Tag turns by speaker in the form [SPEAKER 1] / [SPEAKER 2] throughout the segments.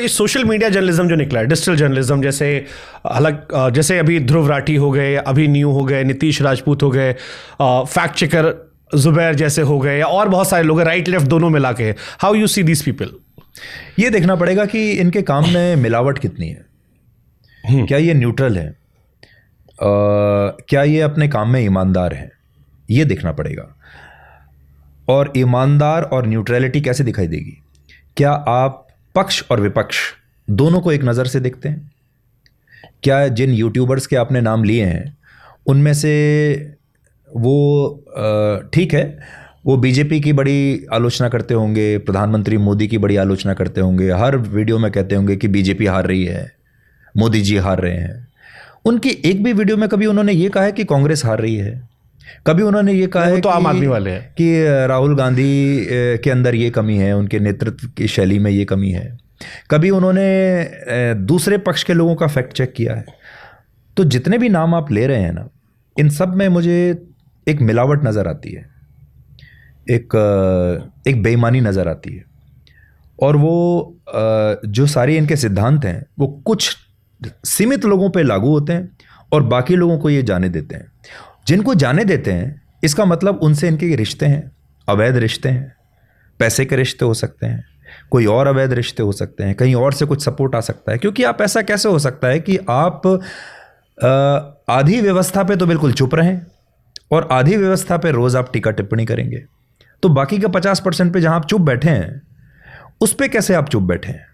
[SPEAKER 1] ये social media journalism जो निकला है, डिजिटल जर्नलिज्म, जैसे अलग जैसे अभी ध्रुव राठी हो गए, अभिनव हो गए, नीतीश राजपूत हो गए, फैक्ट चेकर जुबैर जैसे हो गए, या और बहुत सारे लोग राइट लेफ्ट दोनों मिला के, how you see these people?
[SPEAKER 2] ये देखना पड़ेगा कि इनके काम में मिलावट कितनी है, क्या ये न्यूट्रल है, क्या ये अपने काम में ईमानदार है, ये देखना पड़ेगा। और ईमानदार और न्यूट्रलिटी कैसे दिखाई देगी? क्या आप पक्ष और विपक्ष दोनों को एक नज़र से देखते हैं? क्या जिन यूट्यूबर्स के आपने नाम लिए हैं उनमें से वो ठीक है, वो बीजेपी की बड़ी आलोचना करते होंगे, प्रधानमंत्री मोदी की बड़ी आलोचना करते होंगे, हर वीडियो में कहते होंगे कि बीजेपी हार रही है, मोदी जी हार रहे हैं। उनकी एक भी वीडियो में कभी उन्होंने ये कहा है कि कांग्रेस हार रही है? कभी उन्होंने ये कहा है
[SPEAKER 1] तो आम आदमी वाले हैं
[SPEAKER 2] कि राहुल गांधी के अंदर ये कमी है, उनके नेतृत्व की शैली में ये कमी है? कभी उन्होंने दूसरे पक्ष के लोगों का फैक्ट चेक किया है? तो जितने भी नाम आप ले रहे हैं ना, इन सब में मुझे एक मिलावट नज़र आती है, एक बेईमानी नज़र आती है। और वो जो सारे इनके सिद्धांत हैं वो कुछ सीमित लोगों पे लागू होते हैं और बाकी लोगों को ये जाने देते हैं। जिनको जाने देते हैं इसका मतलब उनसे इनके रिश्ते हैं, अवैध रिश्ते हैं, पैसे के रिश्ते हो सकते हैं, कोई और अवैध रिश्ते हो सकते हैं, कहीं और से कुछ सपोर्ट आ सकता है। क्योंकि आप ऐसा कैसे हो सकता है कि आप आधी व्यवस्था पे तो बिल्कुल चुप रहें और आधी व्यवस्था पे रोज़ आप टीका टिप्पणी करेंगे, तो बाकी का 50% पे जहाँ आप चुप बैठे हैं उस पे कैसे आप चुप बैठे हैं?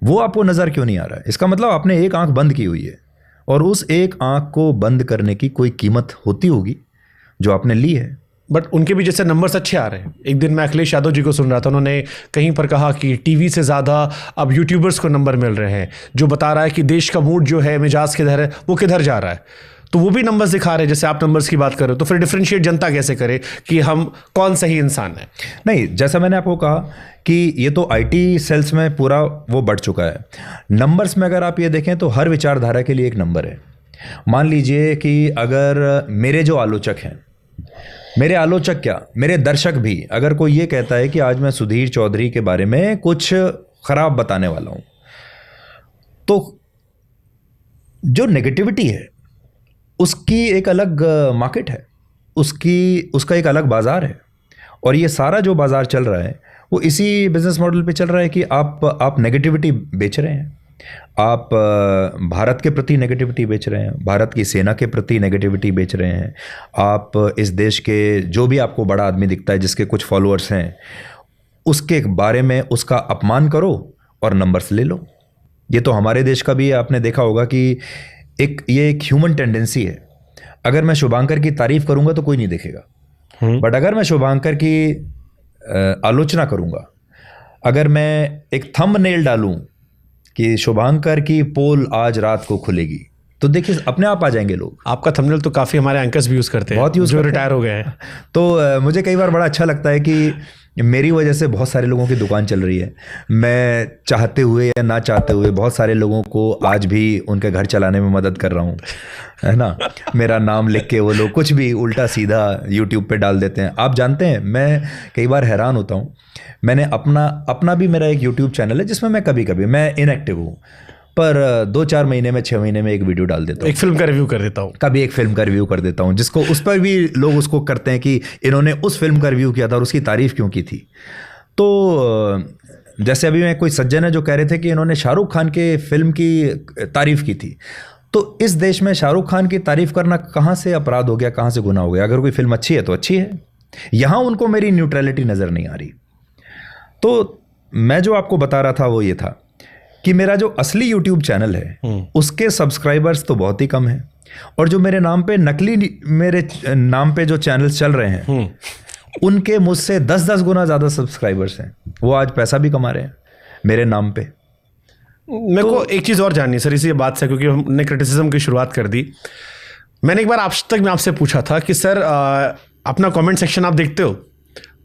[SPEAKER 2] वो आपको नज़र क्यों नहीं आ रहा है? इसका मतलब आपने एक आंख बंद की हुई है और उस एक आंख को बंद करने की कोई कीमत होती होगी जो आपने ली है।
[SPEAKER 1] बट उनके भी जैसे नंबर्स अच्छे आ रहे हैं। एक दिन मैं अखिलेश यादव जी को सुन रहा था, उन्होंने कहीं पर कहा कि टीवी से ज़्यादा अब यूट्यूबर्स को नंबर मिल रहे हैं, जो बता रहा है कि देश का मूड जो है, मिजाज किधर है, वो किधर जा रहा है। तो वो भी नंबर्स दिखा रहे हैं, जैसे आप नंबर्स की बात कर रहे हो। तो फिर डिफरेंशिएट जनता कैसे करे कि हम कौन सही इंसान है?
[SPEAKER 2] नहीं, जैसा मैंने आपको कहा कि ये तो आईटी सेल्स में पूरा वो बढ़ चुका है। नंबर्स में अगर आप ये देखें तो हर विचारधारा के लिए एक नंबर है। मान लीजिए कि अगर मेरे जो आलोचक हैं, मेरे आलोचक क्या, मेरे दर्शक भी, अगर कोई ये कहता है कि आज मैं सुधीर चौधरी के बारे में कुछ खराब बताने वाला हूं, तो जो नेगेटिविटी है उसकी एक अलग मार्केट है, उसका एक अलग बाजार है। और ये सारा जो बाजार चल रहा है वो इसी बिजनेस मॉडल पे चल रहा है कि आप नेगेटिविटी बेच रहे हैं, आप भारत के प्रति नेगेटिविटी बेच रहे हैं, भारत की सेना के प्रति नेगेटिविटी बेच रहे हैं, आप इस देश के जो भी आपको बड़ा आदमी दिखता है जिसके कुछ फॉलोअर्स हैं उसके बारे में उसका अपमान करो और नंबर्स ले लो। ये तो हमारे देश का भी आपने देखा होगा कि ये एक ह्यूमन टेंडेंसी है। अगर मैं शुभांकर की तारीफ करूंगा तो कोई नहीं देखेगा, बट अगर मैं शुभांकर की आलोचना करूंगा, अगर मैं एक थंबनेल डालूं कि शुभांकर की पोल आज रात को खुलेगी, तो देखिए अपने आप आ जाएंगे लोग।
[SPEAKER 1] आपका थंबनेल तो काफ़ी हमारे एंकर्स भी यूज़ करते हैं,
[SPEAKER 2] बहुत यूज़
[SPEAKER 1] जो रिटायर हो गए हैं।
[SPEAKER 2] तो मुझे कई बार बड़ा अच्छा लगता है कि मेरी वजह से बहुत सारे लोगों की दुकान चल रही है। मैं चाहते हुए या ना चाहते हुए बहुत सारे लोगों को आज भी उनके घर चलाने में मदद कर रहा हूँ, है ना। मेरा नाम लिख के वो लोग कुछ भी उल्टा सीधा यूट्यूब पे डाल देते हैं। आप जानते हैं, मैं कई बार हैरान होता हूँ। मैंने अपना भी मेरा एक यूट्यूब चैनल है जिसमें मैं कभी मैं इनएक्टिव हूँ, पर 2-4 महीने में 6 महीने में एक वीडियो डाल देता हूँ,
[SPEAKER 1] एक फिल्म का रिव्यू कर देता हूँ,
[SPEAKER 2] कभी एक फिल्म का रिव्यू कर देता हूँ, जिसको उस पर भी लोग उसको करते हैं कि इन्होंने उस फिल्म का रिव्यू किया था और उसकी तारीफ क्यों की थी। तो जैसे अभी मैं कोई सज्जन है जो कह रहे थे कि इन्होंने शाहरुख खान के फिल्म की तारीफ की थी, तो इस देश में शाहरुख खान की तारीफ करना कहाँ से अपराध हो गया, कहाँ से गुनाह हो गया? अगर कोई फिल्म अच्छी है तो अच्छी है, यहाँ उनको मेरी न्यूट्रलिटी नज़र नहीं आ रही। तो मैं जो आपको बता रहा था वो ये था कि मेरा जो असली YouTube चैनल है उसके सब्सक्राइबर्स तो बहुत ही कम हैं, और जो मेरे नाम पे मेरे नाम पे जो चैनल्स चल रहे हैं उनके मुझसे 10-10 गुना ज़्यादा सब्सक्राइबर्स हैं। वो आज पैसा भी कमा रहे हैं मेरे नाम पे।
[SPEAKER 1] मेरे को एक चीज़ और जाननी सर इसी बात से, क्योंकि हमने क्रिटिसिज्म की शुरुआत कर दी। मैंने एक बार आज तक मैं आपसे पूछा था कि सर अपना कमेंट सेक्शन आप देखते हो?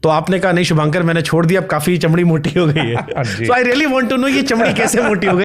[SPEAKER 1] तो आपने कहा नहीं शुभांकर, मैंने छोड़ दिया, अब काफ़ी चमड़ी मोटी हो गई है। So I really want to know ये चमड़ी कैसे मोटी हो गई?